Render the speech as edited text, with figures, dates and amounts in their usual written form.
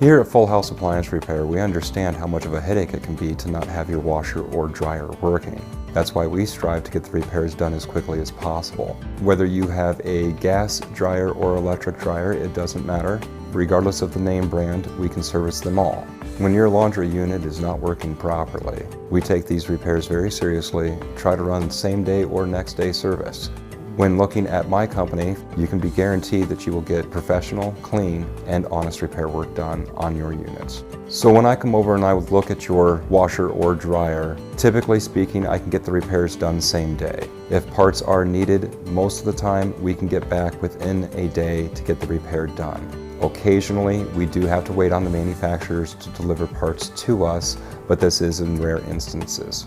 Here at Full House Appliance Repair, we understand how much of a headache it can be to not have your washer or dryer working. That's why we strive to get the repairs done as quickly as possible. Whether you have a gas dryer or electric dryer, it doesn't matter. Regardless of the name brand, we can service them all. When your laundry unit is not working properly, we take these repairs very seriously, try to run same day or next day service. When looking at my company, you can be guaranteed that you will get professional, clean, and honest repair work done on your units. So when I come over and I would look at your washer or dryer, typically speaking, I can get the repairs done same day. If parts are needed, most of the time, we can get back within a day to get the repair done. Occasionally, we do have to wait on the manufacturers to deliver parts to us, but this is in rare instances.